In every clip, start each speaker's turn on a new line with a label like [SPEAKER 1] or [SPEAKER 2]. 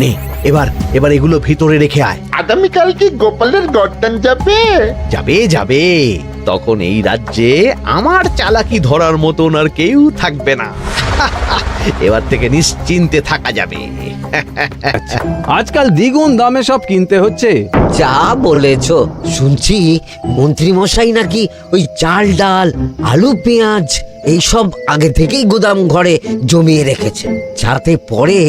[SPEAKER 1] নে এবার এবার এগুলো ভিতরে রেখে আয়।
[SPEAKER 2] আগামীকাল কি গোপালের গর্দান যাবে?
[SPEAKER 1] যাবে যাবে, তখন এই রাজ্যে আমার চালাকি ধরার মতন আর কেউ থাকবে না। এবার থেকে নিশ্চিন্তে থাকা যাবে।
[SPEAKER 3] আজকাল দ্বিগুণ দামে সব কিনতে হচ্ছে।
[SPEAKER 4] যা বলেছো, শুনছি মন্ত্রী মশাই নাকি ওই চাল ডাল আলু পেঁয়াজ এইসব আগে থেকেই গোদাম ঘরে জমিয়ে রেখেছে, যাতে পরে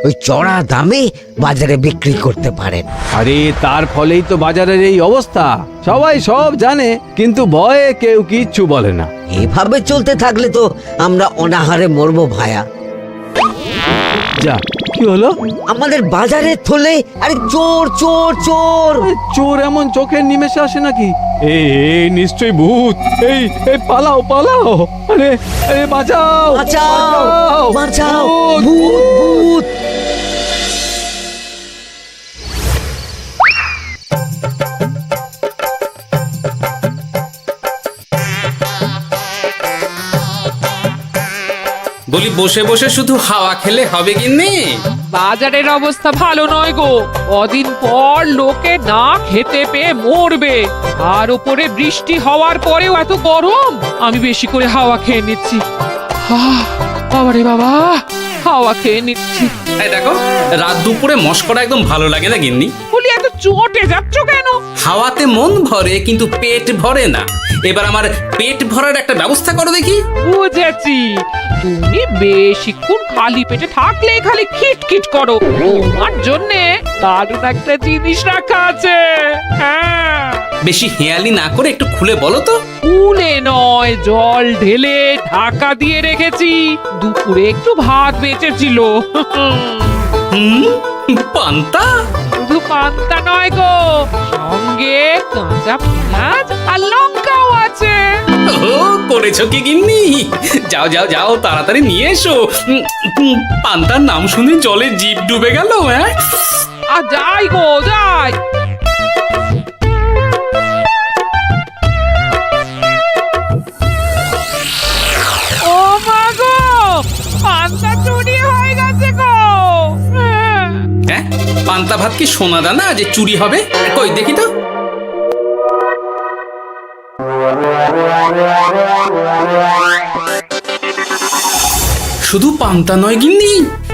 [SPEAKER 4] ওই চড়া দামে বাজারে বিক্রি করতে পারেন।
[SPEAKER 3] আরে তার ফলেই তো বাজারের এই অবস্থা। সবাই সব জানে, কিন্তু ভয়ে কেউ কিচ্ছু বলে না।
[SPEAKER 4] এভাবে চলতে থাকলে তো আমরা অনাহারে মরবো ভায়া।
[SPEAKER 3] যা, কি হলো?
[SPEAKER 4] আমাদের বাজারে থলে আরে চোর চোর চোর।
[SPEAKER 3] চোর এমন চোখের নিমেষে আসে নাকি? এই নিশ্চয়ই ভূত। এই পালাও পালাও। আরে আরে বাঁচাও
[SPEAKER 4] বাঁচাও বাঁচাও,
[SPEAKER 3] ভূত,
[SPEAKER 4] ভূত ভূত।
[SPEAKER 5] বলি বসে বসে শুধু হাওয়া খেলে হবে কিন্নি?
[SPEAKER 6] বাজারের অবস্থা ভালো নয় গো, কদিন পর লোকে না খেতে পেয়ে মরবে। আর উপরে বৃষ্টি হওয়ার পরেও এত গরম, আমি বেশি করে হাওয়া খেয়ে নিচ্ছি। বাবারে বাবা, হাওয়া খেয়ে নিচ্ছি।
[SPEAKER 5] এই দেখো, রাত দুপুরে মস্করা একদম ভালো লাগে না গিন্নি।
[SPEAKER 6] বলি এত চটে যাচ্ছ কেন?
[SPEAKER 5] হাওয়াতে মন ভরে কিন্তু পেট ভরে না। এবার আমার পেট ভরার একটা ব্যবস্থা করো দেখি।
[SPEAKER 6] বুঝেছি, তুমি বেশিক্ষণ খালি পেটে থাকলে খালি খিটখিট করো। তোমার জন্যে দারুণ একটা জিনিস রাখা আছে। হ্যাঁ,
[SPEAKER 5] বেশি হেয়ালি না করে একটু খুলে বলো তো।
[SPEAKER 6] ফুলে নয়, জল ঢেলে ঢাকা দিয়ে রেখেছি। দুপুরে একটু ভাত বেঁচেছিল।
[SPEAKER 5] হুম, পান্তা?
[SPEAKER 6] শুধু পান্তা নয় গো, সঙ্গে কাঁচা পেঁয়াজ আর লঙ্কাও আছে।
[SPEAKER 5] ও, করেছো কি গিন্নি? যাও যাও যাও, তাড়াতাড়ি নিয়ে এসো। পান্তার নাম শুনে জলে জিভ ডুবে গেল। হ্যাঁ,
[SPEAKER 6] আর যাই গো যাই। ও মা গো, পান্তা চুরি হয়ে গেছে গো।
[SPEAKER 5] হ্যাঁ, পান্তা ভাত কি সোনা দানা যে চুরি হবে? কই দেখি তো। শুধু পান্তা নয় গিন্নি,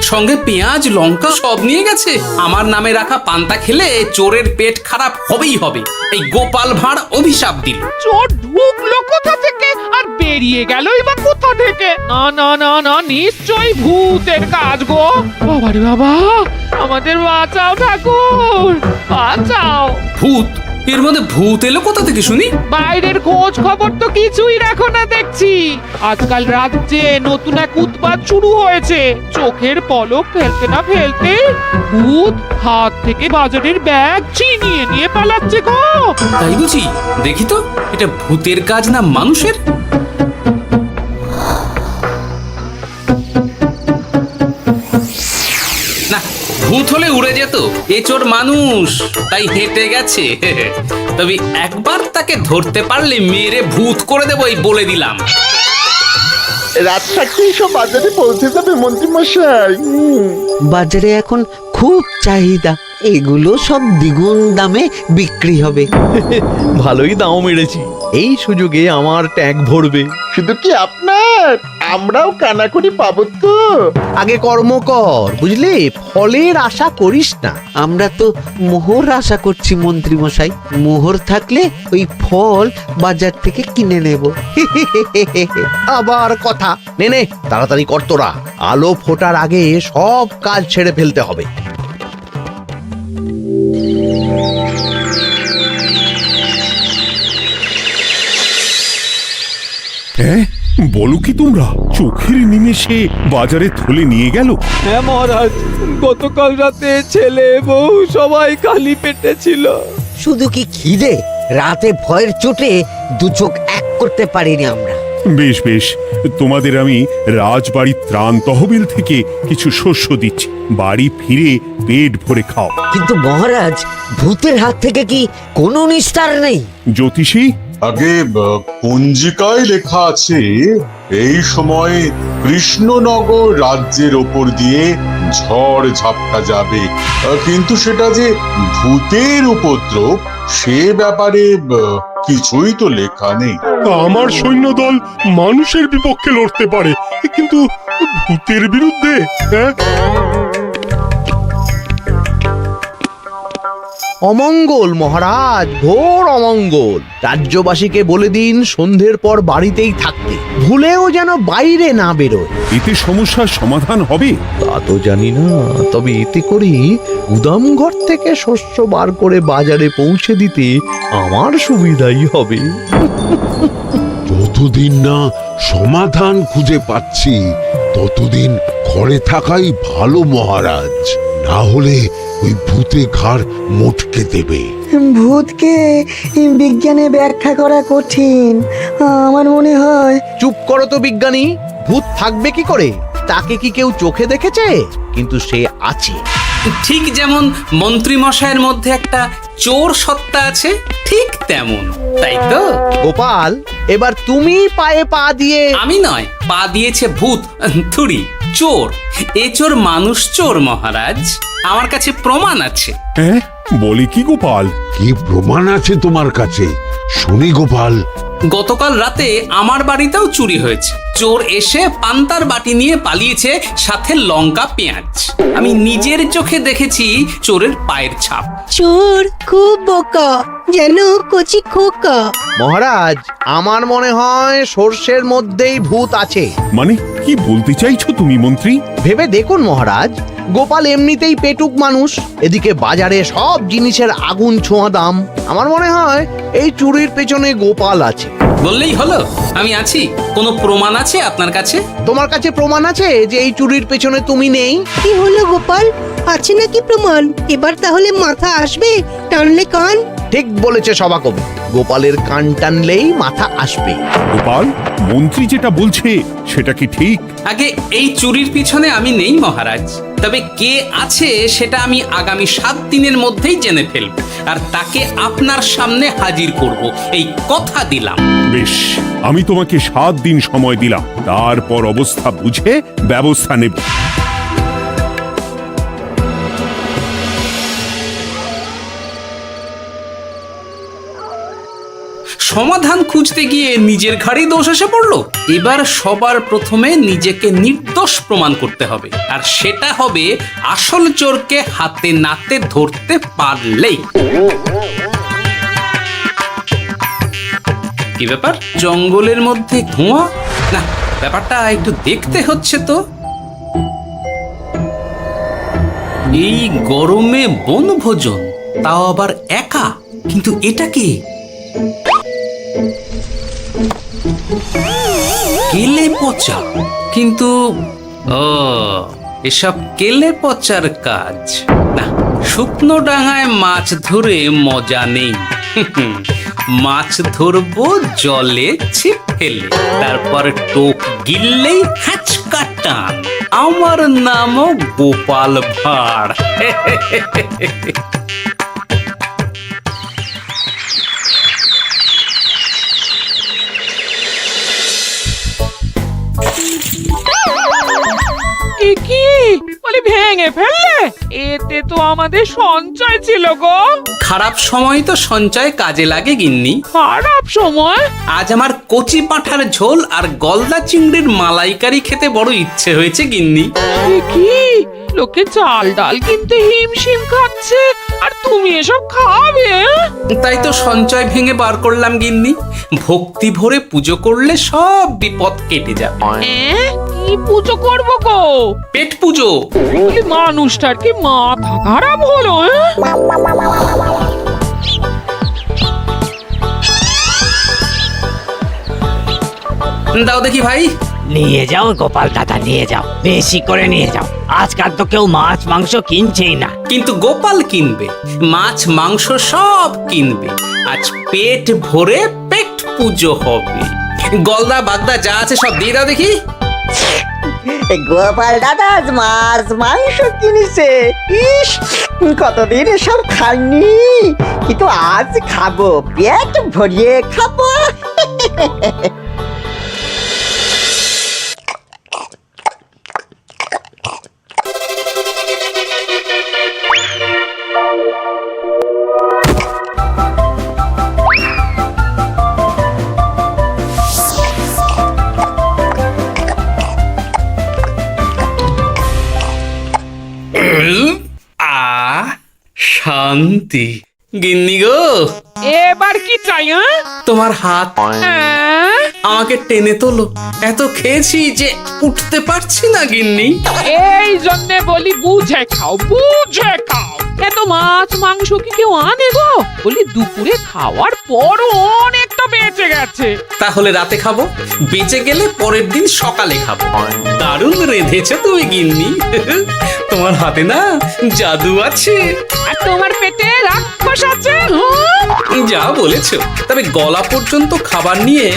[SPEAKER 5] সঙ্গে পেঁয়াজ লঙ্কা সব নিয়ে গেছে। আমার নামে রাখা পান্তা খেলে চোরের পেট খারাপ হবেই হবে। এই গোপাল ভাঁড় অভিশাপ দিল।
[SPEAKER 6] চোর ঢুকলো কোথা থেকে আর বেরিয়ে গেলই বা কোথা থেকে? না না না না, নিশ্চয়ই ভূতের কাজ গো। বাবারে বাবা, আমাদের বাঁচাও ঠাকুর, বাঁচাও।
[SPEAKER 5] ভূত? এর মধ্যে ভূত এলো কোথা থেকে শুনি?
[SPEAKER 6] বাইরের খোঁজ খবর তো কিছুই রাখো না দেখছি। আজকাল রাজ্যে নতুন এক উৎপাত শুরু হয়েছে। চোখের পলক ফেলতে না ফেলতে ভূত হাত থেকে বাজারের ব্যাগ ছিনিয়ে নিয়ে পালাচ্ছে গো।
[SPEAKER 5] তাই বুঝি? দেখি তো, এটা ভূতের কাজ না মানুষের? না, ভূত হলে উড়ে যেত। এ চোর মানুষ, তাই হেঁটে গেছে। তবে একবার তাকে ধরতে পারলে মেরে ভূত করে দেবো, এই বলে দিলাম।
[SPEAKER 2] রাত থাকতেই সব বাজারে পৌঁছে যাবে মন্ত্রী মশাই।
[SPEAKER 4] বাজারে এখন খুব চাহিদা, এগুলো সব দ্বিগুণ দামে বিক্রি হবে।
[SPEAKER 1] ভালোই দাম মেরেছি, এই সুযোগে আমার ট্যাঙ্ক ভরবে।
[SPEAKER 2] শুধু কি আপনার, আমরাও কানাকড়ি পাবো তো?
[SPEAKER 1] আগে কর্ম কর, বুঝলে? ফলের আশা করিস না।
[SPEAKER 4] আমরা তো মোহর আশা করছি মন্ত্রী মশাই। মোহর থাকলে ওই ফল বাজার থেকে কিনে নেব।
[SPEAKER 1] আবার কথা। নে নে, তাড়াতাড়ি কর তোরা, আলো ফোটার আগে সব কাজ ছেড়ে ফেলতে হবে।
[SPEAKER 7] হ্যাঁ, বলো কি তোমরা? চোখের নিমেষে বাজারে থলে নিয়ে গেল?
[SPEAKER 3] হ্যাঁ মহারাজ, গতকাল রাতে ছেলে বউ সবাই খালি পেটে ছিল।
[SPEAKER 4] শুধু কি খিদে, রাতে ভয়ের চোটে দু চোখ এক করতে পারিনি আমরা।
[SPEAKER 7] বেশ বেশ, তোমাদের আমি রাজবাড়ির ত্রাণ তহবিল থেকে কিছু শস্য দিচ্ছি। বাড়ি ফিরে পেট ভরে খাও।
[SPEAKER 4] কিন্তু মহারাজ, ভূতের হাত থেকে কি কোনো নিস্তার নেই?
[SPEAKER 7] জ্যোতিষী,
[SPEAKER 8] আগে পঞ্জিকায় লেখা আছে এই সময় কৃষ্ণনগর রাজ্যের ওপর দিয়ে ঝড় ঝাপটা যাবে, কিন্তু সেটা যে ভূতের উপদ্রব সে ব্যাপারে কিছুই তো লেখা নেই।
[SPEAKER 7] আমার সৈন্যদল মানুষের বিপক্ষে লড়তে পারে, কিন্তু ভূতের বিরুদ্ধে? হ্যাঁ,
[SPEAKER 1] অমঙ্গল মহারাজ, ঘোর অমঙ্গল। রাজ্যবাসীকে বলে দিন সন্ধ্যের পর বাড়িতেই থাকতে, ভুলেও যেন বাইরে না বেরোয়।
[SPEAKER 7] এতে সমস্যার সমাধান হবে?
[SPEAKER 1] তা তো জানি না, তবে এতে করে গুদাম ঘর থেকে শস্য বার করে বাজারে পৌঁছে দিতে আমার সুবিধাই হবে।
[SPEAKER 9] যতদিন না সমাধান খুঁজে পাচ্ছি ততদিন ঘরে থাকাই ভালো মহারাজ, না হলে ওই ভূতে ঘাড় মোটকে দেবে।
[SPEAKER 10] ভূতকে বিজ্ঞানে ব্যাখ্যা করা কঠিন, আমার মনে হয়।
[SPEAKER 1] চুপ করো তো বিজ্ঞানী, ভূত থাকবে কি করে? তাকে কি কেউ চোখে দেখেছে? কিন্তু সে আছে।
[SPEAKER 5] ঠিক যেমন মন্ত্রী মশাইয়ের মধ্যে একটা চোর সত্তা আছে, ঠিক তেমন, তাই তো?
[SPEAKER 1] গোপাল, এবার তুমি পায়ে পা দিয়ে।
[SPEAKER 5] আমি নয়, পা দিয়েছে ভূত, থুড়ি চোর। এ চোর মানুষ চোর মহারাজ, আমার কাছে প্রমাণ আছে।
[SPEAKER 7] হ্যাঁ, বলে কি গোপাল?
[SPEAKER 9] কি প্রমাণ আছে তোমার কাছে? শুনি গোপাল।
[SPEAKER 5] গতকাল রাতে আমার বাড়িতেও চুরি হয়েছে। চোর এসে পান্তার বাটি নিয়ে পালিয়েছে, সাথে লঙ্কা পেঁয়াজ। আমি নিজের চোখে দেখেছি চোরের পায়ের ছাপ।
[SPEAKER 11] চোর খুব বোকা, যেন কচি খোকা।
[SPEAKER 1] মহারাজ, আমার মনে হয় সর্ষের মধ্যেই ভূত আছে।
[SPEAKER 7] মানে কি বলতে চাইছো তুমি মন্ত্রী?
[SPEAKER 1] ভেবে দেখুন মহারাজ, গোপাল এমনিতেই পেটুক মানুষ, এদিকে বাজারে সব জিনিসের আগুন ছোঁয়া দাম। আমার মনে হয় এই চুরির পেছনে গোপাল আছে।
[SPEAKER 5] বললেই হলো আমি আছি। কোনো প্রমাণ আছে আপনার কাছে?
[SPEAKER 1] তোমার কাছে প্রমাণ আছে যে এই চুরির পেছনে তুমি নেই?
[SPEAKER 11] কি হলো গোপাল, আছে নাকি প্রমাণ? এবার তাহলে মাথা আসবে, টানলে কান।
[SPEAKER 1] ঠিক বলেছে সভাকবি, গোপালের কান টানলেই মাথা আসবে।
[SPEAKER 7] গোপাল, মন্ত্রী যেটা বলছে সেটা কি ঠিক?
[SPEAKER 5] আগে এই চুরির পিছনে আমি নেই মহারাজ, তবে কে আছে সেটা আমি আগামী 7 দিনের মধ্যেই জেনে ফেলব, আর তাকে আপনার সামনে হাজির করব, এই কথা দিলাম।
[SPEAKER 7] বেশ, আমি তোমাকে 7 দিন সময় দিলাম, তারপর অবস্থা বুঝে ব্যবস্থা নেব।
[SPEAKER 5] সমাধান খুঁজতে গিয়ে নিজের ঘাড়েই দোষ এসে পড়লো। এবার সবার প্রথমে নিজেকে নির্দোষ প্রমাণ করতে হবে, আর সেটা হবে আসল চোরকে হাতে নাতে ধরতে পারলেই। কি ব্যাপার, জঙ্গলের মধ্যে ধোঁয়া? না, ব্যাপারটা একটু দেখতে হচ্ছে তো। এই গরমে বনভোজন, তাও আবার একা, কিন্তু এটা কি? কেলে পচা, কিন্তু এসব কেলে পচার কাজ না। শুকনো ডাঙায় মাছ ধরে মজা নেই। মাছ ধরবো জলে ছিপ ফেলে, তারপর টোপ গিললেই হ্যাচকা টান। আমার নামও গোপাল ভাঁড়।
[SPEAKER 6] কি বলি, ভেঙে ফেললে? এতে তো আমাদের সঞ্চয় ছিল গো।
[SPEAKER 5] খারাপ সময় তো সঞ্চয় কাজে লাগে গিন্নি।
[SPEAKER 6] খারাপ সময়?
[SPEAKER 5] আজ আমার কচি পাঁঠার ঝোল আর গলদা চিংড়ির মালাইকারি খেতে বড় ইচ্ছে হয়েছে গিন্নি।
[SPEAKER 6] কি লোকে চাল ডাল কিনতে হিমশিম খাচ্ছে, আর তুমি এসব খাবে?
[SPEAKER 5] তাই তো সঞ্চয় ভেঙে বার করলাম গিন্নি। ভক্তি ভরে পুজো করলে সব বিপদ কেটে যাবে।
[SPEAKER 6] কি পুজো করবো গো?
[SPEAKER 5] পেট পুজো।
[SPEAKER 6] মানুষটার কি মাথা খারাপ হলো?
[SPEAKER 5] দাও দেখি ভাই।
[SPEAKER 12] নিয়ে যাও গোপাল দাদা, নিয়ে যাও, বেশি করে নিয়ে যাও। আজকাল তো কেউ মাছ মাংস কিনছেই না।
[SPEAKER 5] কিন্তু গোপাল কিনবে, মাছ মাংস সব কিনবে। আজ পেট ভরে পেট পুজো হবে। গলদা বাগদা যা আছে সব দিয়ে দাও দেখি।
[SPEAKER 10] গোপাল দাদা আজ মাছ মাংস কিনেছে। ইস, কতদিন এসব খাইনি, কিন্তু আজ খাবো, পেট ভরিয়ে খাবো।
[SPEAKER 5] শান্তি। গিন্নি গো,
[SPEAKER 6] এবার কি চাই?
[SPEAKER 5] তোমার হাত
[SPEAKER 6] হ্যাঁ?
[SPEAKER 5] আমাকে টেনে তোলো। এত খেয়েছি যে উঠতে পারছি না গিন্নি।
[SPEAKER 6] এই জন্যে বলি বুঝে খাও, বুঝে খাও। এত মাছ মাংস কি কেউ আনে গো? বলি দুপুরে খাওয়ার পরও অনেকটা বেঁচে গেছে।
[SPEAKER 5] তাহলে রাতে খাবো, বেঁচে গেলে পরের দিন সকালে খাবো। দারুণ রেঁধেছো তুমি গিন্নি। তোমার হাতে না জাদু আছে।
[SPEAKER 6] আর তোমার পেটে রাক্ষস আছে।
[SPEAKER 5] যা বলেছো, তবে গলা পর্যন্ত খাবার নিয়ে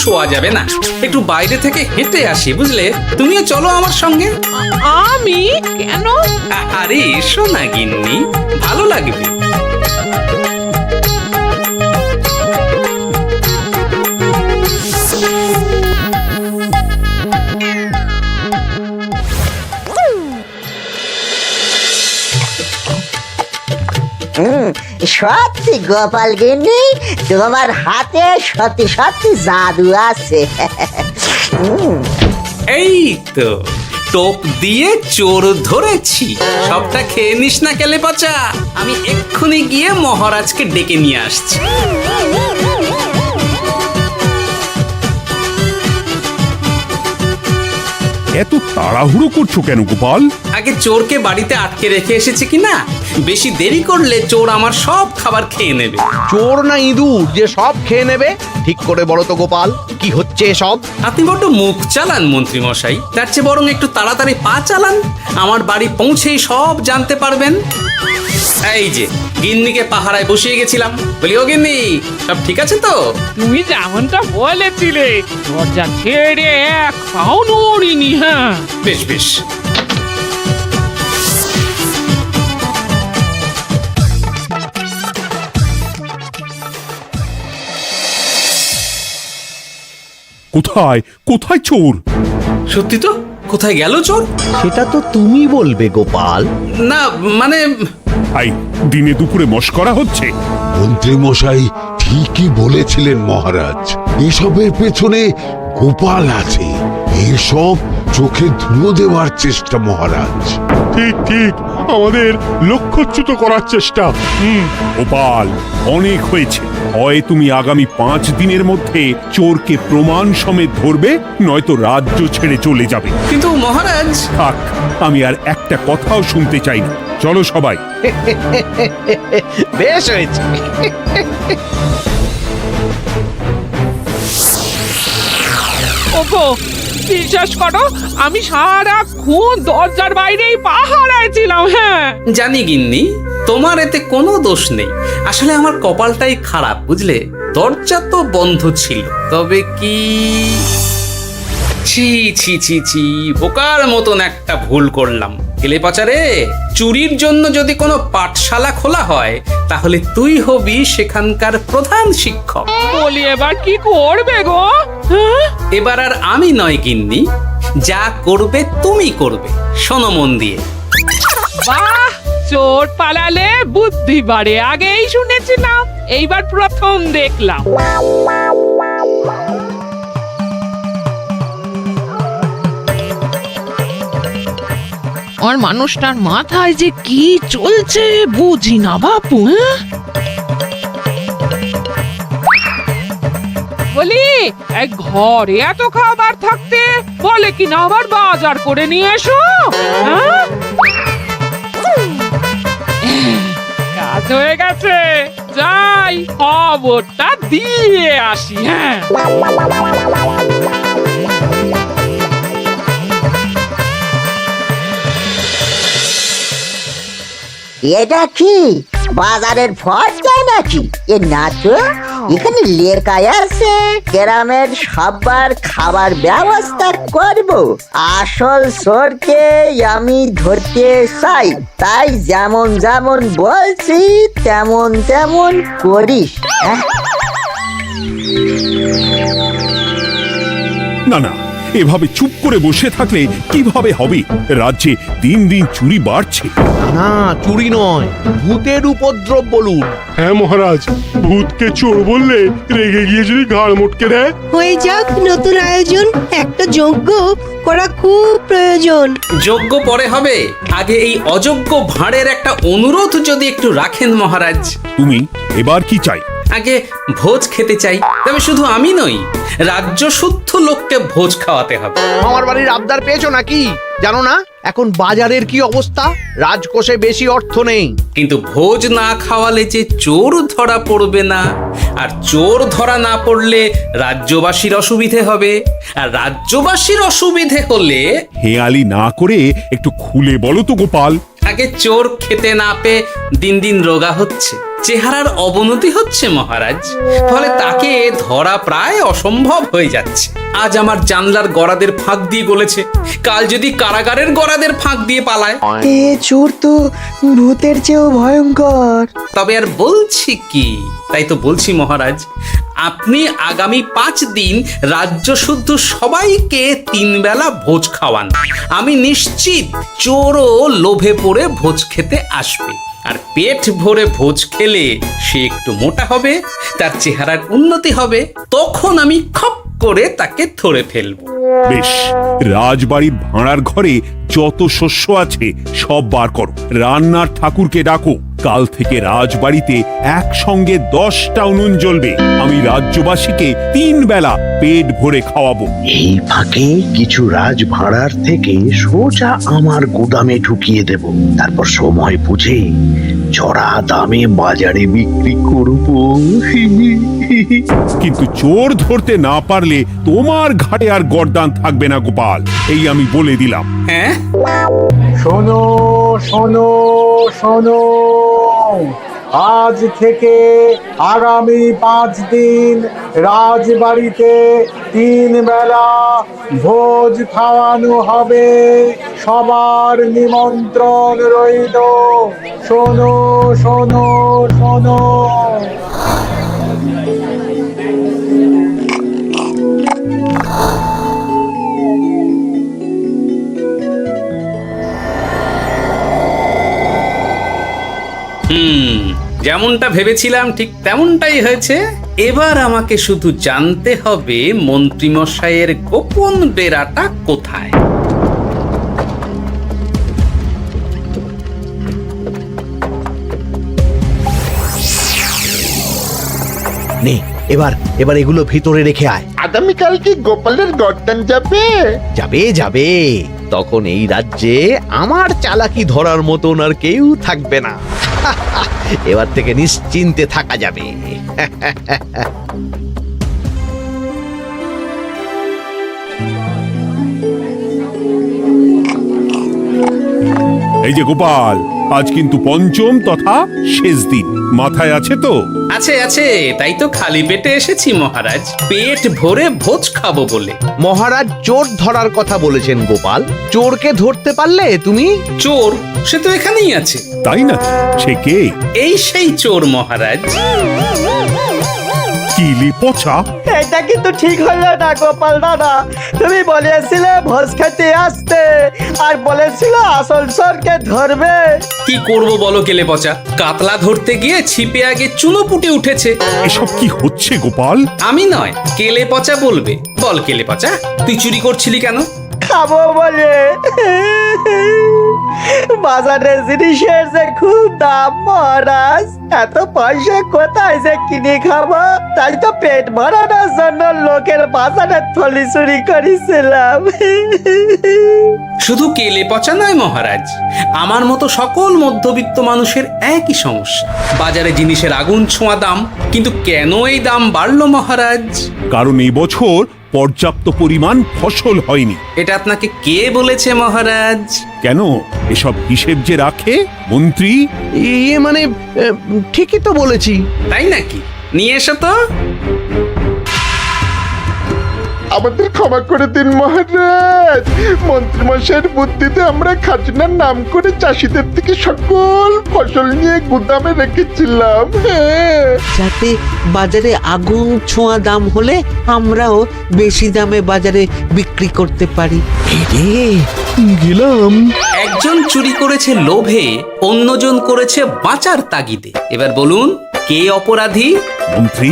[SPEAKER 5] শোয়া যাবে না। একটু বাইরে থেকে হেঁটে আসি, বুঝলে? তুমিও চলো আমার সঙ্গে।
[SPEAKER 6] আমি কেন?
[SPEAKER 5] আরে এসো না গিন্নি, ভালো লাগবে।
[SPEAKER 10] সত্যি গোপাল গিন্নি, তোমার হাতে সত্যি সত্যি জাদু আছে।
[SPEAKER 5] এই তো টোপ দিয়ে চোর ধরেছি। সবটা খেয়ে নিস না কেলে পচা। আমি এক্ষুনি গিয়ে মহারাজকে ডেকে নিয়ে আসছি।
[SPEAKER 7] এত তাড়াহুড়ো করছো কেন গোপাল?
[SPEAKER 5] আগে চোরকে বাড়িতে আটকে রেখে এসেছি কিনা, বেশি দেরি করলে চোর আমার সব খাবার খেয়ে নেবে।
[SPEAKER 1] চোর না ইঁদুর যে সব খেয়ে নেবে? ঠিক করে বলো তো গোপাল, কি হচ্ছে সব?
[SPEAKER 5] আপনি বড্ড মুখ চালান মন্ত্রী মশাই, তার চেয়ে বরং একটু তাড়াতাড়ি পা চালান। আমার বাড়ি পৌঁছেই সব জানতে পারবেন। এই যে গিন্নিকে পাহারায় বসিয়ে গেছিলাম, বলি ও গিন্নি, সব ঠিক আছে তো?
[SPEAKER 6] তুমি যেমনটা বলেছিলে, দরজা ছেড়ে এক পাও নড়িনি। হ্যাঁ,
[SPEAKER 5] বেশ বেশ।
[SPEAKER 7] কোথায় কোথায় চোর?
[SPEAKER 5] সত্যি তো, কোথায় গেল চোর?
[SPEAKER 1] সেটা তো তুমি বলবে গোপাল।
[SPEAKER 5] না মানে
[SPEAKER 7] আই দিনে দুপুরে মশকরা হচ্ছে।
[SPEAKER 9] মন্ত্রী মশাই ঠিকই বলেছিলেন মহারাজ, এসবের পেছনে গোপাল আছে। এসব চোখে ধুলো দেওয়ার চেষ্টা মহারাজ।
[SPEAKER 7] ঠিক ঠিক, আমাদের লক্ষ্যচ্যুত করার চেষ্টা। গোপাল, অনেক হয়েছে। হয় তুমি আগামী 5 দিনের মধ্যে চোরকে প্রমাণ সমেত ধরবে, নয়তো রাজ্য ছেড়ে চলে যাবে।
[SPEAKER 5] কিন্তু মহারাজ।
[SPEAKER 7] থাক, আমি আর একটা কথাও শুনতে চাই না। চলো সবাই।
[SPEAKER 1] বেশ হয়েছে।
[SPEAKER 6] ওগো, বিশ্বাস করো, আমি সারাক্ষণ দরজার বাইরেই পাহারায় ছিলাম। হ্যাঁ,
[SPEAKER 5] জানি গিন্নি, তোমার এতে কোনো দোষ নেই। আসলে আমার কপালটাই খারাপ, বুঝলে? দরজা তো বন্ধ ছিল, তবে কি ছি ছি ছি ছি, বোকার মতন একটা ভুল করলাম। কেলে পাচারে, চুরির জন্য যদি কোনো পাঠশালা খোলা হয়, তাহলে তুই হবি সেখানকার প্রধান শিক্ষক।
[SPEAKER 6] বলি এবার কি করবে গো? হ্যাঁ?
[SPEAKER 5] এবার আর আমি নয় গিন্নি, যা করবে তুমি করবে। শোনো মন দিয়ে।
[SPEAKER 6] বাহ, চোর পালালে বুদ্ধি বাড়ে, আগেই শুনেছিলাম, এইবার প্রথম দেখলাম। আর মানুষটার মাথায় যে কি চলছে বুঝি না বাপু। বলি, এক ঘরে এত খাবার থাকতে বলে কিনা আবার বাজার করে নিয়ে এসো। হ্যাঁ? কাজ হয়ে গেছে, যাই খবরটা দিয়ে আসি। হ্যাঁ,
[SPEAKER 10] এটা কি বাজারের ফর্দা নাকি? এ না তো, এখানে লেখা আছে গ্রামের সবার খাবার ব্যবস্থা করব। আসল চোরকে আমি ধরতে চাই, তাই যেমন যেমন বলছি তেমন তেমন করিস।
[SPEAKER 7] না না, এভাবে চুপ করে বসে থাকলে কিভাবে হবে? রাজ্যে দিন দিন চুরি বাড়ছে।
[SPEAKER 1] না চুরি নয়, ভূতের উপদ্রব বলুন।
[SPEAKER 9] হ্যাঁ মহারাজ, ভূতকে চোর বললে রেগে গিয়ে যদি ঘাড় মোটকে দেয়।
[SPEAKER 11] হয়ে যাক নতুন আয়োজন, একটা যজ্ঞ করা খুব প্রয়োজন।
[SPEAKER 5] যোগ্য পরে হবে, আগে এই অযোগ্য ভাঁড়ের একটা অনুরোধ যদি একটু রাখেন মহারাজ।
[SPEAKER 7] তুমি এবার কি চাই?
[SPEAKER 5] আগে ভোজ খেতে চাই, তবে শুধু আমি নই, রাজ্য শুদ্ধ লোককে ভোজ খাওয়াতে হবে।
[SPEAKER 1] আমার বাড়ির আবদার পেয়েছো নাকি? জানো না এখন বাজারের কি অবস্থা? রাজকোষে বেশি অর্থ নেই।
[SPEAKER 5] কিন্তু ভোজ না খাওয়ালে যে চোর ধরা পড়বে না, আর চোর ধরা না পড়লে রাজ্যবাসীর অসুবিধে হবে, আর রাজ্যবাসীর অসুবিধে হলে
[SPEAKER 7] হেয়ালি না করে একটু খুলে বলো তো গোপাল।
[SPEAKER 5] আগে চোর খেতে না পেয়ে দিন দিন রোগা হচ্ছে, চেহারার অবনতি হচ্ছে মহারাজ, ফলে তাকে ধরা প্রায় অসম্ভব হয়ে যাচ্ছে। আজ আমার জানলার গড়াদের ফাঁক দিয়ে গলেছে, কাল যদি কারাগারের গড়াদের ফাঁক দিয়ে পালায়।
[SPEAKER 10] এ চোর তো ভূতের চেয়েও ভয়ঙ্কর।
[SPEAKER 5] তবে আর বলছি কি, তাই তো বলছি মহারাজ, আপনি আগামী 5 দিন রাজ্য শুদ্ধ সবাইকে 3 বেলা ভোজ খাওয়ান। আমি নিশ্চিত চোরও লোভে পড়ে ভোজ খেতে আসবে, আর পেট ভরে ভোজ খেলে সে একটু মোটা হবে, তার চেহারার উন্নতি হবে, তখন আমি খপ করে তাকে ধরে ফেলবো।
[SPEAKER 7] বেশ, রাজবাড়ির ভাড়ার ঘরে যত শস্য আছে সব বার করো, রান্নার ঠাকুরকে ডাকো। কাল থেকে রাজবাড়িতে একসঙ্গে 10টা উনুন জ্বলবে। আমি রাজ্যবাসীকে 3 বেলা পেট ভরে খাওয়াবো।
[SPEAKER 2] এই ফাঁকে কিছু রাজ ভাড়ার থেকে সোজা আমার গুদামে ঢুকিয়ে দেব, তারপর সময় বুঝে চড়া দামে বাজারে বিক্রি করব।
[SPEAKER 7] কিন্তু চোর ধরতে না পারলে তোমার ঘাটে আর গর্দান থাকবে না গোপাল, এই আমি বলে দিলাম।
[SPEAKER 5] হ্যাঁ,
[SPEAKER 2] শোনো শোনো শোনো, আজ থেকে আগামী 5 দিন রাজবাড়িতে 3 বেলা ভোজ খাওয়ানো হবে, সবার নিমন্ত্রণ রইল। শোনো শোনো শোনো।
[SPEAKER 5] যেমনটা ভেবেছিলাম ঠিক তেমনটাই হয়েছে। এবার আমাকে শুধু জানতে হবে মন্ত্রীমশাইয়ের গোপন ডেরাটা কোথায়।
[SPEAKER 1] নে এবার এবার এগুলো ভিতরে রেখে আয়।
[SPEAKER 2] আগামীকাল কি গোপালের গর্দান যাবে?
[SPEAKER 1] যাবে যাবে, তখন এই রাজ্যে আমার চালাকি ধরার মতন আর কেউ থাকবে না। এবার থেকে নিশ্চিন্তে থাকা যাবে।
[SPEAKER 7] এই যে গোপাল, আজ কিন্তু পঞ্চম তথা শেষ দিন, মাথায় আছে তো?
[SPEAKER 5] আছে আছে, তাই তো খালি পেটে এসেছি মহারাজ, পেট ভরে ভোজ খাবো বলে।
[SPEAKER 1] মহারাজ চোর ধরার কথা বলেছেন গোপাল, চোরকে ধরতে পারলে তুমি?
[SPEAKER 5] চোর সে তো এখানেই আছে।
[SPEAKER 7] তাই না? সে কে?
[SPEAKER 5] এই সেই চোর মহারাজ।
[SPEAKER 7] কিলি পচা,
[SPEAKER 10] এটা কিন্তু ঠিক হলো না গোপাল দাদা। তুমি বলেছিলে ভোজ খেতে আসতে, আর বলেছিল আসল চোরকে ধরবে।
[SPEAKER 5] কি করব বলো কেলে পচা, কাতলা ধরতে গিয়ে ছিপে আগে চুনো পুটে উঠেছে।
[SPEAKER 7] এসব কি হচ্ছে গোপাল?
[SPEAKER 5] আমি নয়, কেলে পচা বলবে। বল কেলে পচা, তুই চুরি করছিলি কেন?
[SPEAKER 10] খাবো বলে। বাজারে জিনিসের যে খুব দাম মহারাজ, এত পয়সা কোথায় যে কিনে খাবো, তাই তো পেট ভরানোর জন্য লোকের বাজারে থলি চুরি করেছিলাম।
[SPEAKER 5] শুধু কেলে পচা নয় মহারাজ, আমার মতো সকল মধ্যবিত্ত মানুষের একই সমস্যা। বাজারে জিনিসের আগুন ছোঁয়া দাম, কিন্তু কেন এই দাম বাড়লো মহারাজ?
[SPEAKER 7] কারণ এই বছর পর্যাপ্ত পরিমাণ ফসল হয়নি।
[SPEAKER 5] এটা আপনাকে কে বলেছে মহারাজ?
[SPEAKER 7] কেন, এসব হিসেব যে রাখে মন্ত্রী।
[SPEAKER 1] ইয়ে মানে ঠিকই তো বলেছি।
[SPEAKER 5] তাই নাকি? নিয়ে এসো তো।
[SPEAKER 9] আমাদের ক্ষমা করে দিন মহারাজ। মন্ত্রীমশাইয়ের বুদ্ধিতে আমরা খাজনার নাম করে চাষিদের থেকে সকল ফসল নিয়ে গুদামে রেখেছিলাম। হ্যাঁ,
[SPEAKER 13] যাতে বাজারে আগুন ছোঁয়া দাম হলে আমরাও বেশি দামে বাজারে বিক্রি করতে পারি।
[SPEAKER 3] গেলাম।
[SPEAKER 5] একজন চুরি করেছে লোভে, অন্যজন করেছে বাঁচার তাগিদে। এবার বলুন কে অপরাধী?
[SPEAKER 7] মন্ত্রী,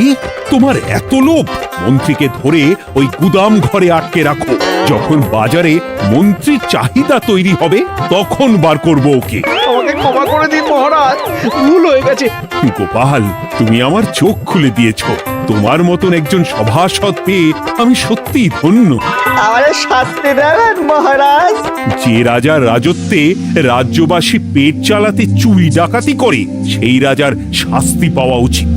[SPEAKER 7] তোমার এত লোভ! মন্ত্রীকে ধরে ওই গুদাম ঘরে আটকে রাখো। যখন বাজারে মন্ত্রীর চাহিদা তৈরি হবে তখন বার করবো ওকে।
[SPEAKER 1] আমাকে ক্ষমা করে দিন মহারাজ, ভুল হয়ে গেছে।
[SPEAKER 7] গোপাল, তুমি আমার চোখ খুলে দিয়েছ। তোমার মতন একজন সভাসদ পেয়ে আমি সত্যিই ধন্য।
[SPEAKER 10] আমারে শাস্তি দেবেন মহারাজ?
[SPEAKER 7] যে রাজার রাজত্বে রাজ্যবাসী পেট চালাতে চুরি ডাকাতি করে সেই রাজার শাস্তি পাওয়া উচিত।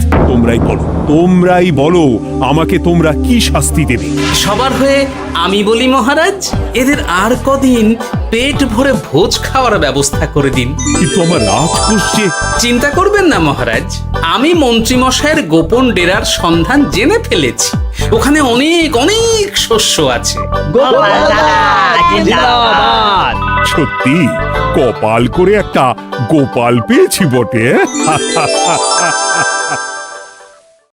[SPEAKER 7] তোমরাই বলো আমাকে তোমরা কি শাস্তি দেবে?
[SPEAKER 5] সবার হয়ে আমি বলি মহারাজ, এদের আর কদিন পেট ভরে ভোজ খাওয়ার ব্যবস্থা করে দিন।
[SPEAKER 7] কিন্তু আমার রাজকোষ যে...
[SPEAKER 5] চিন্তা করবেন না মহারাজ, আমি মন্ত্রীমশাইয়ের গোপন ডেরার সন্ধান জেনে ফেলেছি। ওখানে অনেক অনেক শস্য আছে।
[SPEAKER 7] সত্যি কপাল করে একটা গোপাল পেয়েছি বটে।